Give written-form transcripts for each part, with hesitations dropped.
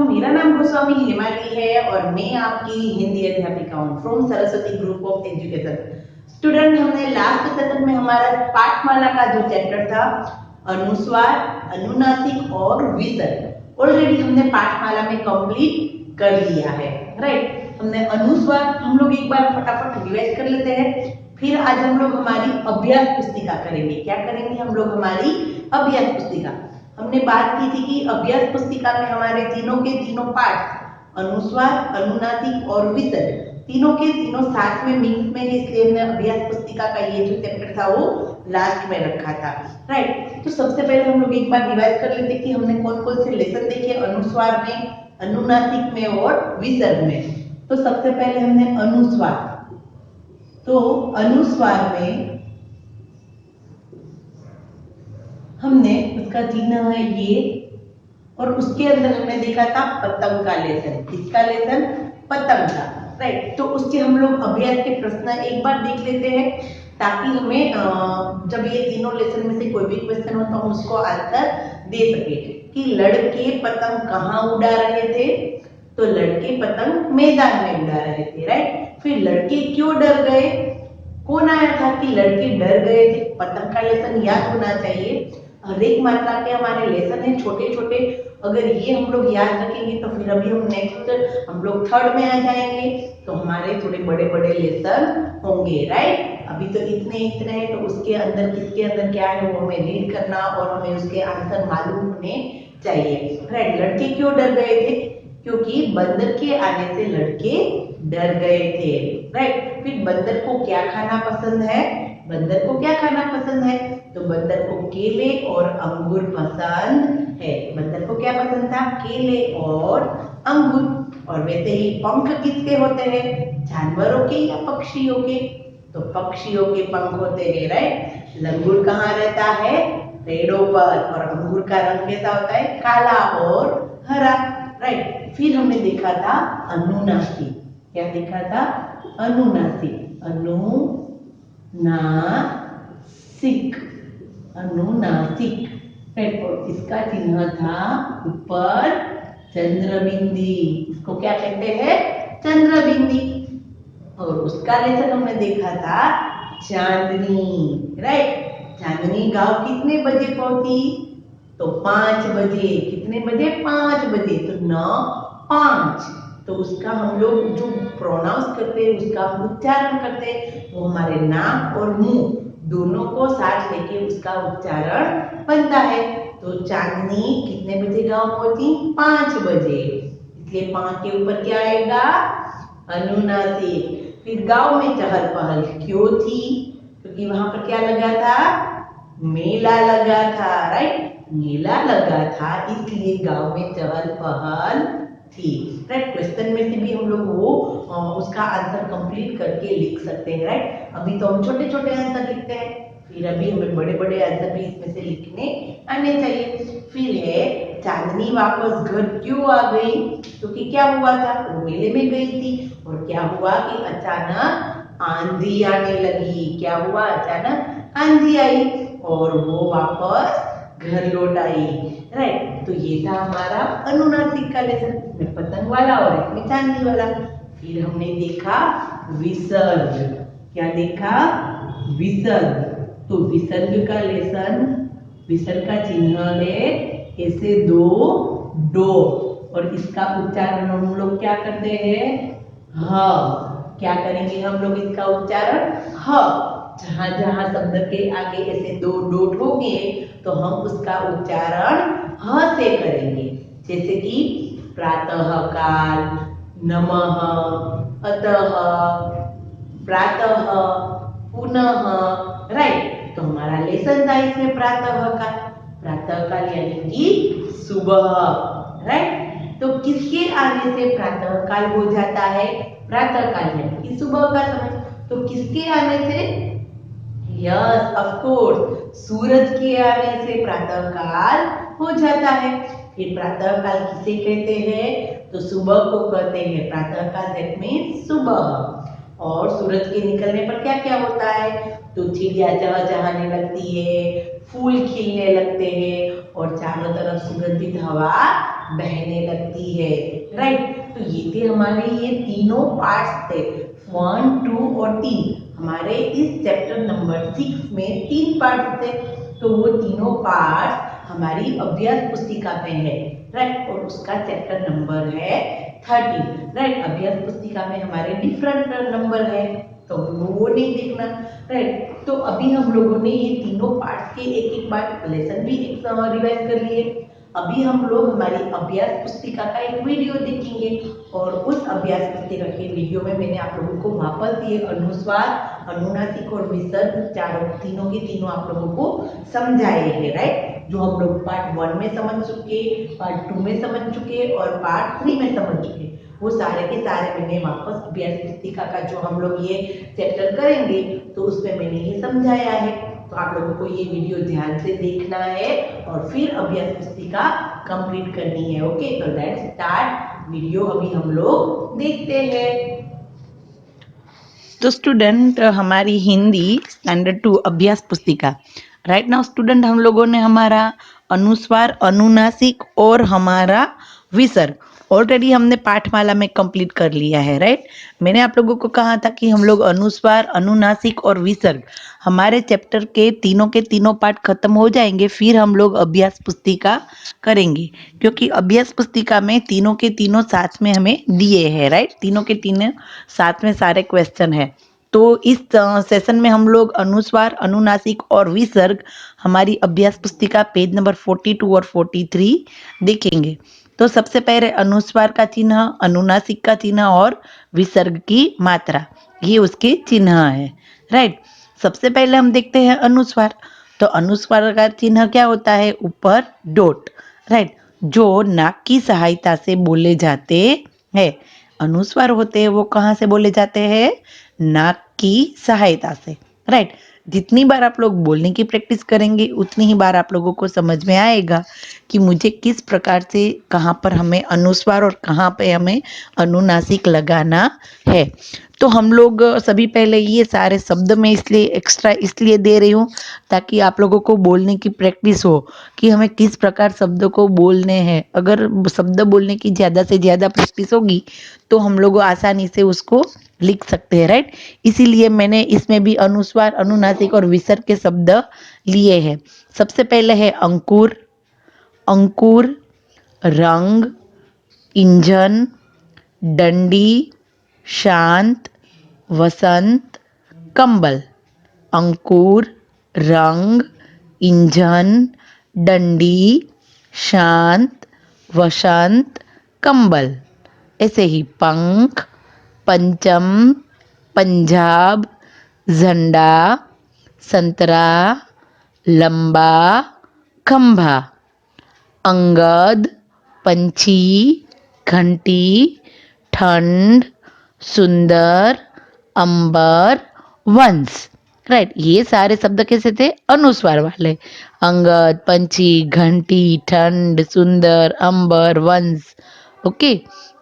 मेरा नाम गोस्वामी हिमाली है और मैं आपकी हिंदी अध्यापिका हूँ from Saraswati group of education. Student, हमने लास्ट सेशन में हमारा पाठमाला का जो चैप्टर था अनुस्वार, अनुनासिक और विसर्ग ऑलरेडी हमने पाठमाला में कंप्लीट कर लिया है। राइट, हमने अनुस्वार हम लोग एक बार फटाफट रिवाइज कर लेते हैं। फिर आज हम लोग हमारी अभ्यास पुस्तिका करेंगे। क्या करेंगे हम लोग? हमारी अभ्यास पुस्तिका। हमने बात की थी कि अभ्यास पुस्तिका में हमारे तीनों के तीनों पाठ अनुस्वार, अनुनासिक और विसर्ग तीनों के तीनों साथ में मिक्स में, इसलिए हमने अभ्यास पुस्तिका का ये जो चैप्टर था वो लास्ट में रखा था। राइट, तो सबसे पहले हम लोग एक बार रिवाइज कर लेते कि हमने कौन कौन से लेसन देखे अनुस्वार में, अनुनासिक में और विसर्ग में। तो सबसे पहले हमने अनुस्वार, तो अनुस्वार में हमने उसका चिन्ह है ये, और उसके अंदर हमने देखा था पतंग का लेसन। किसका लेसन? पतंग का। राइट, तो उसके हम लोग अभ्यास के प्रश्न एक बार देख लेते हैं ताकि हमें जब ये तीनों लेसन में से कोई भी क्वेश्चन हो तो हम उसको आंसर दे सके। कि लड़के पतंग कहाँ उड़ा रहे थे? तो लड़के पतंग मैदान में उड़ा रहे थे। राइट, फिर लड़के क्यों डर गए? कौन आया था कि लड़के डर गए थे? पतंग का लेसन याद होना चाहिए। हर एक मात्रा के हमारे लेसन है छोटे छोटे, अगर ये हम लोग याद रखेंगे तो फिर अभी हम नेक्स्ट हम लोग थर्ड में आ जाएंगे तो हमारे थोड़े बड़े बड़े लेसन होंगे। राइट, अभी तो इतने इतने हैं, तो उसके अंदर किसके अंदर क्या है वो हमें रीड करना और हमें उसके आंसर मालूम होने चाहिए। राइट, लड़के क्यों डर गए थे? क्योंकि बंदर के आने से लड़के डर गए थे। राइट, फिर बंदर को क्या खाना पसंद है? बंदर को क्या खाना पसंद है? तो बंदर को केले और अंगूर पसंद है। बंदर को क्या पसंद था? केले और अंगूर। और वैसे ही पंख किसके होते हैं? जानवरों के या पक्षियों के? तो पक्षियों के पंख होते हैं। राइट, लंगूर कहाँ रहता है? पेड़ों पर। और अंगूर का रंग कैसा होता है? काला और हरा। राइट, फिर हमने देखा था अनुनासिक। क्या देखा था? अनुनासिक। अनुनासिक, अनुनासिक। राइट, और इसका चिन्ह था ऊपर चंद्रबिंदी। इसको क्या कहते हैं? चंद्रबिंदी। और उसका लेसन हमने देखा था चांदनी। राइट, चांदनी गांव कितने बजे पहुंची? तो 5 बजे। कितने बजे? 5 बजे। तो 9, 5। तो उसका हम लोग जो प्रोनाउंस करते हैं, उसका उच्चारण करते हैं, वो हमारे नाक और मुंह दोनों को साथ लेके उसका उच्चारण बनता है। तो चांदनी कितने बजे गांव पहुंची? 5 बजे। इसलिए 5 के ऊपर क्या आएगा? अनुनासिक। फिर गांव में चहल पहल क्यों थी? क्योंकि वहां पर क्या लगा था? मेला लगा था। राइट, मेला लगा था, इसलिए गांव में चहल पहल थी। राइट, क्वेश्चन में से भी हम लोग वो उसका आंसर कंप्लीट करके लिख सकते हैं। राइट, अभी तो हम छोटे छोटे आंसर लिखते हैं, फिर अभी हमें बड़े बड़े आंसर भी इसमें से लिखने आने चाहिए। फिर है चांदनी वापस घर क्यों आ गई? क्योंकि क्या हुआ था? वो मेले में गई थी और क्या हुआ कि अचानक आंधी आने लगी। क्या हुआ? अचानक आंधी आई और वो वापस घर लौट आई। राइट, तो ये था हमारा अनुनासिक का लेसन, इसमें पतंग वाला और इसमें चांदनी वाला। फिर हमने देखा विसर्ग। क्या देखा? विसर्ग। तो विसर्ग का लेसन, विसर्ग का चिन्ह है ऐसे दो डो, और इसका उच्चारण हम लोग क्या करते हैं? ह। क्या करेंगे हम लोग इसका उच्चारण? ह। जहां जहां शब्द के आगे ऐसे दो डोट होंगे तो हम उसका उच्चारण ह से करेंगे। जैसे कि प्रातः काल, नमः, अतः, प्रातः, पुनः। राइट, तो हमारा लेसन था इसमें प्रातः काल। प्रातः काल यानी कि सुबह। राइट, तो किसके आने से प्रातः काल हो जाता है? प्रातः काल यानी कि सुबह का समय। तो किसके आने से? यस, ऑफ कोर्स, सूरज के आने से प्रातः काल हो जाता है। फिर प्रातः काल किसे कहते हैं? तो सुबह को कहते हैं प्रातः काल, दैट मीन्स सुबह। और सूरज के निकलने पर क्या क्या होता है? तो चिड़िया चहचहाने लगती है, फूल खिलने लगते हैं और चारों तरफ सुगंधित हवा बहने लगती है। राइट, तो ये थे हमारे ये तीनों पार्ट्स थे, 1, 2 और 3। हमारे इस चैप्टर नंबर 6 में 3 पार्ट्स थे, तो वो तीनों पार्ट्स हमारी अभ्यास पुस्तिका में है। राइट, और उसका चैप्टर नंबर है 13। राइट, अभ्यास पुस्तिका में हमारे डिफरेंट नंबर है, तो वो नहीं देखना। राइट, तो अभी हम लोगों ने ये तीनों पार्ट्स के एक एक बार लेसन भी एक रिवाइज कर लिए। अभी हम लोग हमारी अभ्यास पुस्तिका का एक वीडियो देखेंगे, और उस अभ्यास पुस्तिका के वीडियो में मैंने आप लोगों को वापस ये अनुस्वार, अनुनासिक और विसर्ग चारों तीनों के तीनों आप लोगों को समझाए हैं। राइट, जो हम लोग पार्ट 1 में समझ चुके, पार्ट 2 में समझ चुके और पार्ट 3 में समझ चुके, वो सारे के सारे मैंने वापस अभ्यास पुस्तिका का जो हम लोग ये चैप्टर करेंगे तो उसमें मैंने ये समझाया है। तो आप लोगों को ये वीडियो ध्यान से देखना है और फिर अभ्यास पुस्तिका कंप्लीट करनी है। ओके, तो लेट्स स्टार्ट वीडियो। अभी हम लोग देखते हैं। तो स्टूडेंट, हमारी हिंदी स्टैंडर्ड 2 अभ्यास पुस्तिका। राइट नाउ स्टूडेंट, हम लोगों ने हमारा अनुस्वार, अनुनासिक और हमारा विसर्ग ऑलरेडी हमने पाठमाला में कंप्लीट कर लिया है। राइट, मैंने आप लोगों को कहा था कि हम लोग अनुस्वार, अनुनासिक और विसर्ग हमारे चैप्टर के तीनों पाठ खत्म हो जाएंगे, फिर हम लोग अभ्यास पुस्तिका करेंगे, क्योंकि अभ्यास पुस्तिका में तीनों के तीनों साथ में हमें दिए हैं। राइट, तीनों के तीनों साथ में सारे क्वेश्चन है। तो इस सेशन में हम लोग अनुस्वार, अनुनासिक और विसर्ग हमारी अभ्यास पुस्तिका पेज नंबर 42 और 43 देखेंगे। तो सबसे पहले अनुस्वार का चिन्ह, अनुनासिक का चिन्ह और विसर्ग की मात्रा, ये उसके चिन्ह है। राइट, सबसे पहले हम देखते हैं अनुस्वार। तो अनुस्वार का चिन्ह क्या होता है? ऊपर डॉट। राइट, जो नाक की सहायता से बोले जाते हैं। अनुस्वार होते हैं वो कहाँ से बोले जाते हैं? नाक की सहायता से। राइट, जितनी बार आप लोग बोलने की प्रैक्टिस करेंगे उतनी ही बार आप लोगों को समझ में आएगा कि मुझे किस प्रकार से कहाँ पर हमें अनुस्वार और कहाँ पे हमें अनुनासिक लगाना है। तो हम लोग सभी पहले ये सारे शब्द में इसलिए एक्स्ट्रा इसलिए दे रही हूँ ताकि आप लोगों को बोलने की प्रैक्टिस हो कि हमें किस प्रकार शब्दों को बोलने हैं। अगर शब्द बोलने की ज़्यादा से ज़्यादा प्रैक्टिस होगी तो हम लोग आसानी से उसको लिख सकते हैं। राइट, इसीलिए मैंने इसमें भी अनुस्वार, अनुनासिक और विसर्ग के शब्द लिए हैं। सबसे पहले है अंकुर, अंकुर, रंग, इंजन, डंडी, शांत, वसंत, कंबल। अंकुर, रंग, इंजन, डंडी, शांत, वसंत, कंबल। ऐसे ही पंख, पंचम, पंजाब, झंडा, संतरा, लंबा, खंभा। अंगद, पंछी, घंटी, ठंड, सुंदर, अंबर, वंश। राइट, ये सारे शब्द कैसे थे? अनुस्वार वाले। अंगद, पंछी, घंटी, ठंड, सुंदर, अंबर, वंश। ओके,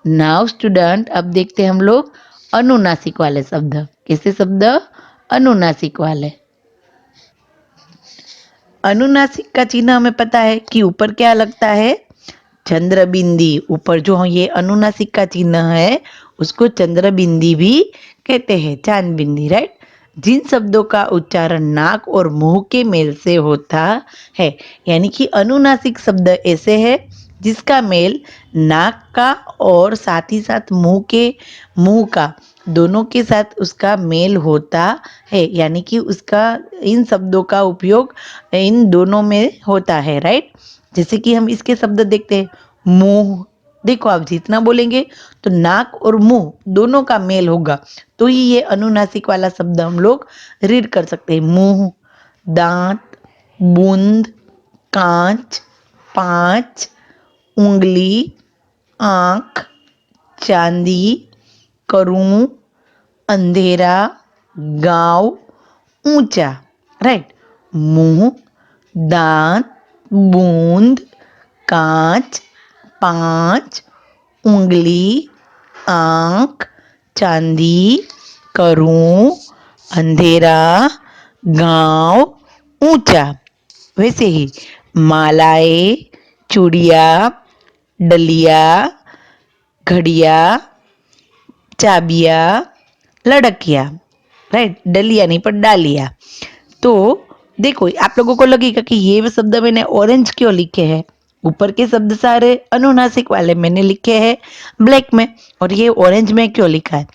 नाउ स्टूडेंट, अब देखते हैं हम लोग अनुनासिक वाले शब्द। कैसे शब्द? अनुनासिक वाले। अनुनासिक का चिन्ह हमें पता है कि ऊपर क्या लगता है? चंद्र बिंदी। ऊपर जो ये अनुनासिक का चिन्ह है उसको चंद्र बिंदी भी कहते हैं, चांद बिंदी। राइट, जिन शब्दों का उच्चारण नाक और मुंह के मेल से होता है, यानी कि अनुनासिक शब्द ऐसे है जिसका मेल नाक का और साथ ही साथ मुंह का दोनों के साथ उसका मेल होता है, यानी कि उसका इन शब्दों का उपयोग इन दोनों में होता है। राइट, जैसे कि हम इसके शब्द देखते हैं, मुंह। देखो, आप जितना बोलेंगे तो नाक और मुंह दोनों का मेल होगा, तो ही ये अनुनासिक वाला शब्द हम लोग रीड कर सकते हैं। मुंह, दांत, बूंद, कांच, पांच, उंगली, आंख, चांदी, करूं, अंधेरा, गांव, ऊंचा। राइट, मुंह, दांत, बूंद, कांच, पांच, उंगली, आंख, चांदी, करूं, अंधेरा, गांव, ऊंचा। वैसे ही मालाएं, चूड़िया, डलिया, घड़िया, चाबिया, लड़किया। राइट, डलिया नहीं पर डालिया। तो देखो आप लोगों को लगेगा कि ये शब्द मैंने ऑरेंज क्यों लिखे हैं। ऊपर के शब्द सारे अनुनासिक वाले मैंने लिखे हैं ब्लैक में, और ये ऑरेंज में क्यों लिखा है।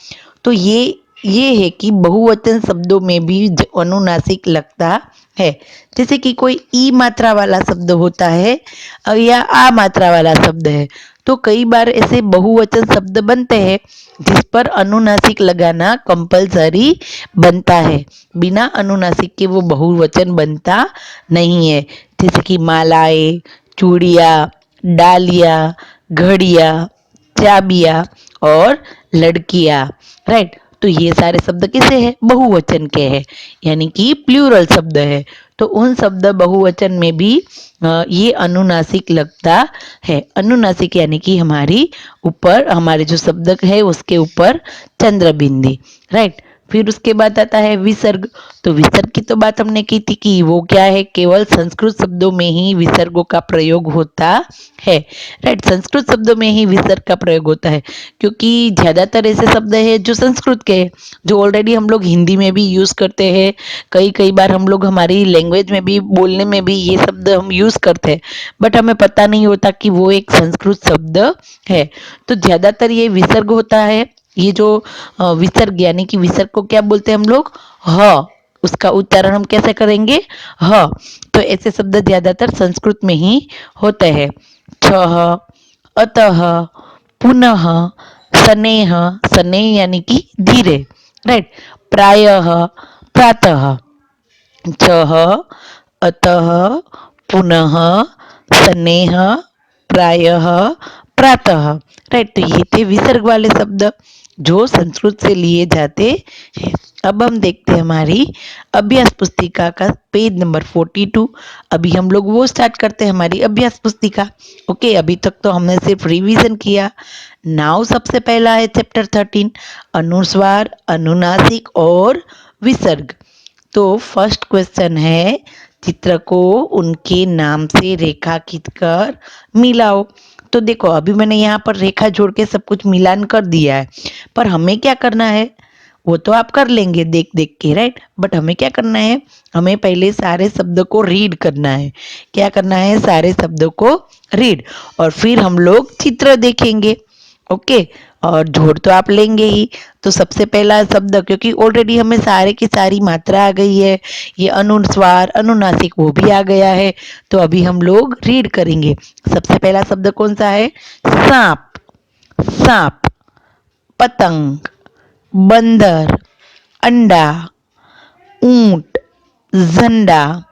तो ये है कि बहुवचन शब्दों में भी अनुनासिक लगता है। जैसे कि कोई ई मात्रा वाला शब्द होता है या आ मात्रा वाला शब्द है, तो कई बार ऐसे बहुवचन शब्द बनते हैं जिस पर अनुनासिक लगाना कंपलसरी बनता है। बिना अनुनासिक के वो बहुवचन बनता नहीं है। जैसे कि मालाएं, चूड़िया, डालिया, घड़िया, चाबिया और लड़कियां। राइट, तो ये सारे शब्द किसे हैं, बहुवचन के हैं, यानी कि प्लूरल शब्द है। तो उन शब्द बहुवचन में भी ये अनुनासिक लगता है। अनुनासिक यानी कि हमारी ऊपर हमारे जो शब्द है उसके ऊपर चंद्र बिंदी। राइट, फिर उसके बाद आता है विसर्ग। तो विसर्ग की तो बात हमने की थी कि वो क्या है, केवल संस्कृत शब्दों में ही विसर्गों का प्रयोग होता है। राइट, संस्कृत शब्दों में ही विसर्ग का प्रयोग होता है, क्योंकि ज्यादातर ऐसे शब्द है जो संस्कृत के हैं, जो ऑलरेडी हम लोग हिंदी में भी यूज करते हैं। कई कई बार हम लोग हमारी लैंग्वेज में भी बोलने में भी ये शब्द हम यूज करते हैं, बट हमें पता नहीं होता कि वो एक संस्कृत शब्द है। तो ज्यादातर ये विसर्ग होता है। ये जो विसर्ग यानी कि विसर्ग को क्या बोलते हैं हम लोग, ह। उसका उच्चारण हम कैसे करेंगे, ह। तो ऐसे शब्द ज्यादातर संस्कृत में ही होते हैं। छह, अतः, पुनः, स्नेह, स्नेह यानी कि धीरे। राइट, प्रायः, प्रातः। छह, अतः, पुनः, स्नेह, प्रायः, प्रातः। राइट, तो ये थे विसर्ग वाले शब्द जो संस्कृत से लिए जाते हैं। अब हम देखते हैं हमारी अभ्यास पुस्तिका का पेज नंबर 42। अभी हम लोग वो स्टार्ट करते हैं हमारी अभ्यास पुस्तिका। ओके, अभी तक तो हमने सिर्फ रिवीजन किया। नाउ सबसे पहला है चैप्टर 13, अनुस्वार, अनुनासिक और विसर्ग। तो फर्स्ट क्वेश्चन है, चित्र को उनके नाम से रेखा खींचकर मिलाओ। तो देखो अभी मैंने यहाँ पर रेखा जोड़ के सब कुछ मिलान कर दिया है, पर हमें क्या करना है वो तो आप कर लेंगे देख देख के। राइट, बट हमें क्या करना है, हमें पहले सारे शब्द को रीड करना है। क्या करना है, सारे शब्दों को रीड, और फिर हम लोग चित्र देखेंगे। ओके, और जोड़ तो आप लेंगे ही। तो सबसे पहला शब्द, क्योंकि ऑलरेडी हमें सारे की सारी मात्रा आ गई है, ये अनुस्वार अनुनासिक वो भी आ गया है, तो अभी हम लोग रीड करेंगे। सबसे पहला शब्द कौन सा है, सांप, सांप, पतंग, बंदर, अंडा, ऊंट, झंडा,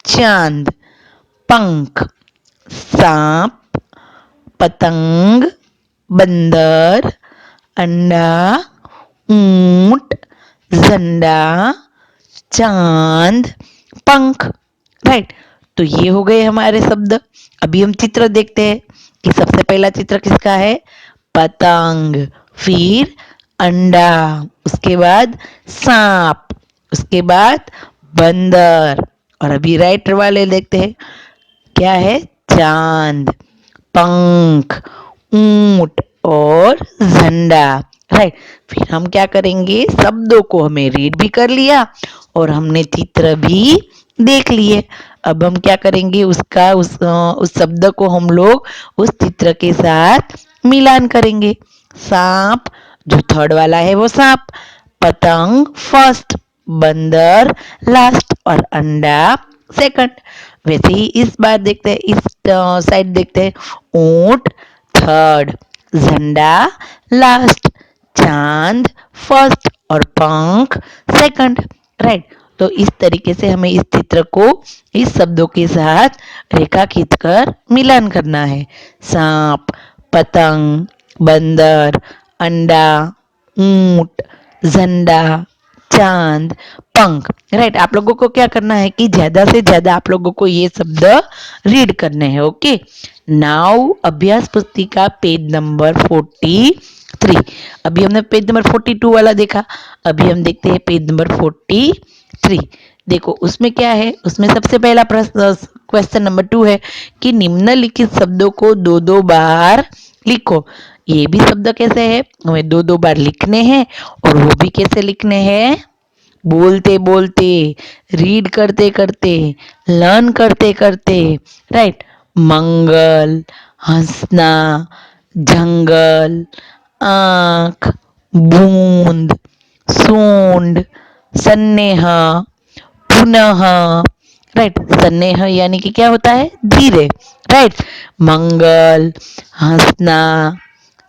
चांद, पंख। सांप, पतंग, बंदर, अंडा, ऊंट, झंडा, चांद, पंख। राइट, तो ये हो गए हमारे शब्द। अभी हम चित्र देखते हैं कि सबसे पहला चित्र किसका है, पतंग, फिर अंडा, उसके बाद सांप, उसके बाद बंदर, और अभी राइट वाले देखते हैं क्या है, चांद, पंख, ऊंट और झंडा। राइट, फिर हम क्या करेंगे, शब्दों को हमें रीड भी कर लिया और हमने चित्र भी देख लिए। अब हम क्या करेंगे, उसका उस शब्द को हम लोग उस चित्र के साथ मिलान करेंगे। सांप जो थर्ड वाला है वो सांप, पतंग फर्स्ट, बंदर लास्ट और अंडा सेकंड। वैसे ही इस बार देखते हैं, इस साइड देखते हैं, ऊंट थर्ड, झंडा लास्ट, चांद फर्स्ट और पंख सेकंड। राइट, तो इस तरीके से हमें इस चित्र को इस शब्दों के साथ रेखा खींचकर मिलान करना है। सांप, पतंग, बंदर, अंडा, ऊंट, झंडा, चांद, पंख। राइट, आप लोगों को क्या करना है कि ज्यादा से ज्यादा आप लोगों को ये शब्द रीड करने हैं। ओके, नाउ अभ्यास पुस्तिका पेज नंबर 43। अभी हमने पेज नंबर 42 वाला देखा, अभी हम देखते हैं पेज नंबर 43। देखो उसमें क्या है, उसमें सबसे पहला प्रश्न क्वेश्चन नंबर 2 है कि निम्नलिखित शब्दों को दो दो बार लिखो। ये भी शब्द कैसे है, हमें दो दो बार लिखने हैं और वो भी कैसे लिखने हैं, बोलते बोलते, रीड करते करते, लर्न करते करते, राइट। मंगल, हंसना, जंगल, आंख, बूंद, सूंड, सन्नेहा, पुनः, राइट। सन्नेह यानी कि क्या होता है, धीरे, राइट। मंगल, हंसना,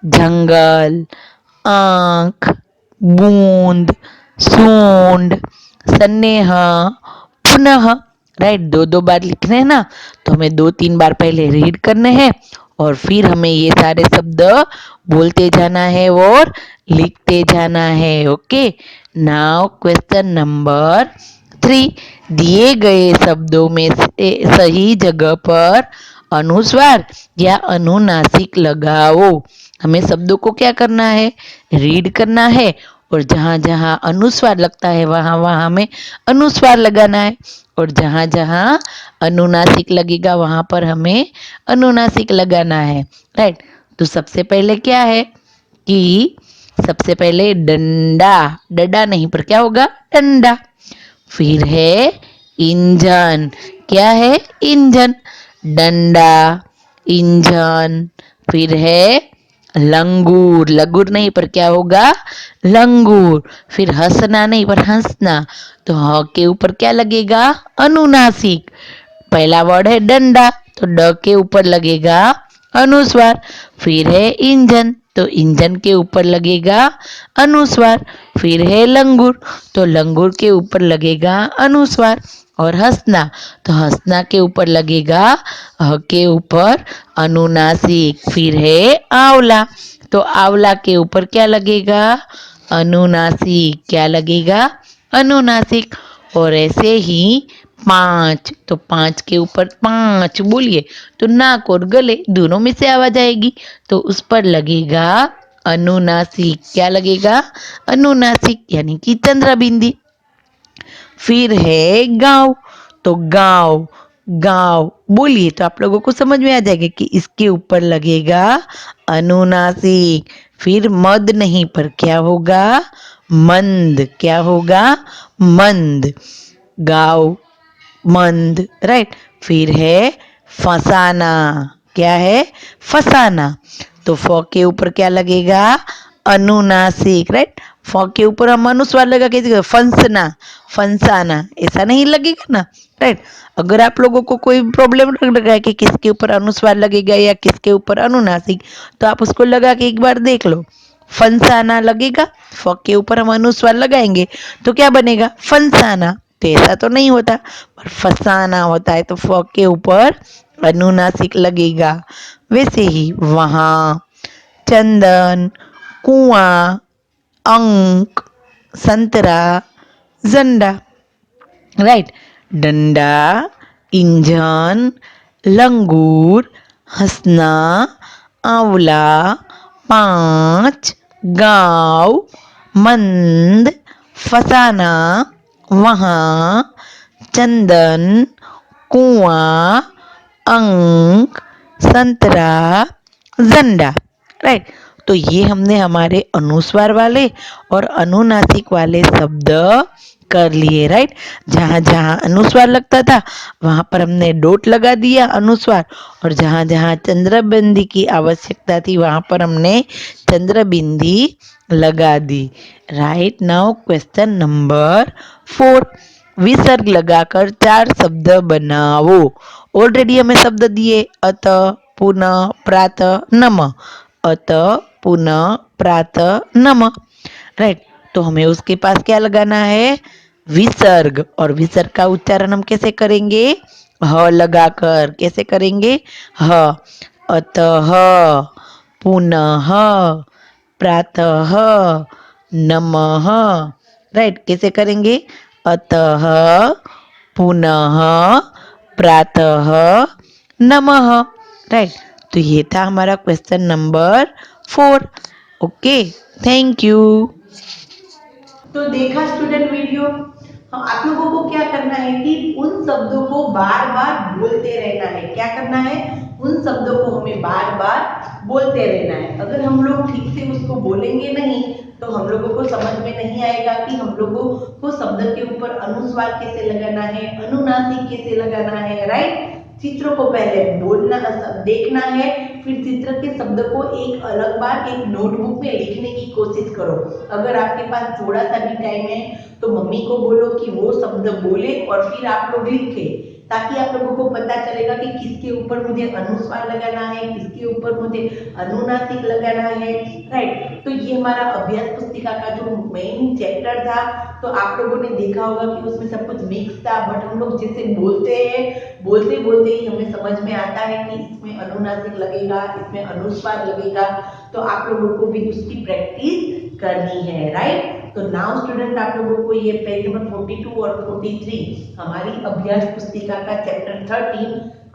जंगल, आंख, बूंद, सूंड, सन्नेह, पुनः, राइट। दो दो बार लिखने हैं ना, तो हमें दो तीन बार पहले रीड करने हैं और फिर हमें ये सारे शब्द बोलते जाना है और लिखते जाना है। ओके, नाउ क्वेश्चन नंबर 3, दिए गए शब्दों में से सही जगह पर अनुस्वार या अनुनासिक लगाओ। हमें शब्दों को क्या करना है, रीड करना है और जहां जहां अनुस्वार लगता है वहां वहां हमें अनुस्वार लगाना है और जहां जहां अनुनासिक लगेगा वहां पर हमें अनुनासिक लगाना है, राइट। तो सबसे पहले क्या है कि सबसे पहले डंडा, डडा नहीं पर क्या होगा, डंडा। फिर है इंजन, क्या है, इंजन, डंडा, इंजन। फिर है लंगूर, लंगूर नहीं पर क्या होगा, लंगूर। फिर हंसना नहीं पर हंसना, तो ह के ऊपर क्या लगेगा, अनुनासिक। पहला वर्ड है डंडा, तो ड के ऊपर लगेगा अनुस्वार। फिर है इंजन, तो इंजन के ऊपर लगेगा अनुस्वार। फिर है लंगूर, तो लंगूर के ऊपर लगेगा अनुस्वार। और हंसना, तो हंसना के ऊपर लगेगा ह के ऊपर अनुनासिक। फिर है आंवला, तो आंवला के ऊपर क्या लगेगा, अनुनासिक। क्या लगेगा, अनुनासिक। और ऐसे ही पांच, तो पांच के ऊपर पांच बोलिए तो नाक और गले दोनों में से आवाज आएगी, तो उस पर लगेगा अनुनासिक। क्या लगेगा, अनुनासिक यानी कि चंद्र बिंदी। फिर है गांव, तो गांव, गांव बोलिए तो आप लोगों को समझ में आ जाएगा कि इसके ऊपर लगेगा अनुनासिक। फिर मद नहीं पर क्या होगा, मंद। क्या होगा, मंद, गांव, मंद, राइट। फिर है फसाना, क्या है, फसाना, तो फ के ऊपर क्या लगेगा, अनुनासिक, राइट। फ के ऊपर हम अनुस्वार लगा के फंसना, फंसाना, ऐसा नहीं लगेगा ना, राइट। अगर आप लोगों को कोई प्रॉब्लम लग रहा है कि किसके ऊपर अनुस्वार लगेगा या किसके ऊपर अनुनासिक, तो आप उसको लगा के एक बार देख लो। फंसाना लगेगा, फ के ऊपर हम अनुस्वार लगाएंगे तो क्या बनेगा, फंसाना। तो ऐसा तो नहीं होता, पर फसाना होता है, तो फ के ऊपर अनुनासिक लगेगा। वैसे ही वहां, चंदन, कुआं, अंक, संतरा, झंडा, राइट। डंडा, इंजन, लंगूर, हंसना, आंवला, पांच, गांव, मंद, फसाना, वहां, चंदन, कुआं, अंक, संतरा, झंडा, राइट। तो ये हमने हमारे अनुस्वार वाले और अनुनासिक वाले शब्द कर लिए, राइट। जहां जहां अनुस्वार लगता था वहां पर हमने डॉट लगा दिया अनुस्वार, और जहां जहां चंद्र बिंदी की आवश्यकता थी वहां पर हमने चंद्र बिंदी लगा दी। राइट, नाउ क्वेश्चन नंबर 4, विसर्ग लगाकर 4 शब्द बनाओ। ऑलरेडी हमें शब्द दिए, अत, पुनः, प्रातः, नमः। अत, पुनः, प्रातः, नमः, राइट। तो हमें उसके पास क्या लगाना है, विसर्ग। और विसर्ग का उच्चारण हम कैसे करेंगे, ह लगाकर। कैसे करेंगे, ह। अतः, पुनः, प्रातः, नमः, राइट। कैसे करेंगे, अतः, पुनः, प्रातः, नमः, राइट। तो ये था हमारा question number 4। Okay, thank you. तो देखा स्टूडेंट वीडियो, आप लोगों को क्या करना है कि उन शब्दों को बार बार बोलते रहना है। क्या करना है? उन शब्दों को हमें बार बार बोलते रहना है। अगर हम लोग ठीक से उसको बोलेंगे नहीं तो हम लोगों को समझ में नहीं आएगा कि हम लोगों को शब्द के ऊपर अनुस्वार कैसे लगाना है, अनुनासिक कैसे लगाना है। राइट? चित्र को पहले बोलना, देखना है, फिर चित्र के शब्द को एक अलग बार एक नोटबुक में लिखने की कोशिश करो। अगर आपके पास थोड़ा सा भी टाइम है तो मम्मी को बोलो कि वो शब्द बोले और फिर आप लोग लिखे, ताकि आप लोगों को पता चलेगा कि किसके ऊपर मुझे अनुस्वार लगाना है, किसके ऊपर मुझे अनुनासिक लगाना है। राइट? तो ये हमारा अभ्यास पुस्तिका का जो मेन चैप्टर था, तो आप लोगों ने देखा होगा कि उसमें सब कुछ मिक्स था, बट हम लोग जैसे बोलते हैं, बोलते बोलते ही हमें समझ में आता है कि इसमें अनुनासिक लगेगा, इसमें अनुस्वार लगेगा। तो आप लोगों को भी उसकी प्रैक्टिस करनी है। राइट? तो नाउ स्टूडेंट, आप लोगों को ये पेज नंबर 42 और 43 हमारी अभ्यास पुस्तिका का चैप्टर 13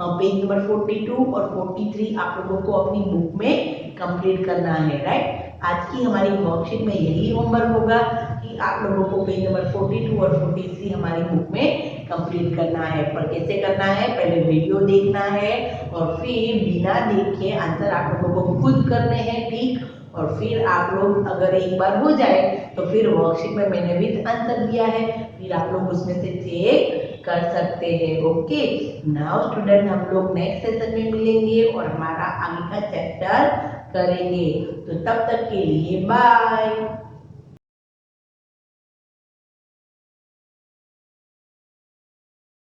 पेज नंबर 42 और 43 आप लोगों को अपनी बुक में कंप्लीट करना है। राइट? आज की हमारी वर्कशीट में यही होमवर्क होगा कि आप लोगों को पेज नंबर 42 और 43 हमारी बुक में कंप्लीट करना है। पर कैसे करना है? पहले वीडियो देखना है और फिर बिना देखे आंसर आप लोगों को खुद करने हैं। ठीक? और फिर आप लोग अगर एक बार हो जाए तो फिर वर्कशीट में मैंने भी आंसर दिया है, फिर आप लोग उसमें से चेक कर सकते हैं। ओके, नाउ स्टूडेंट, हम लोग नेक्स्ट सेशन में मिलेंगे और हमारा आगे का चैप्टर करेंगे। तो तब तक के लिए बाय।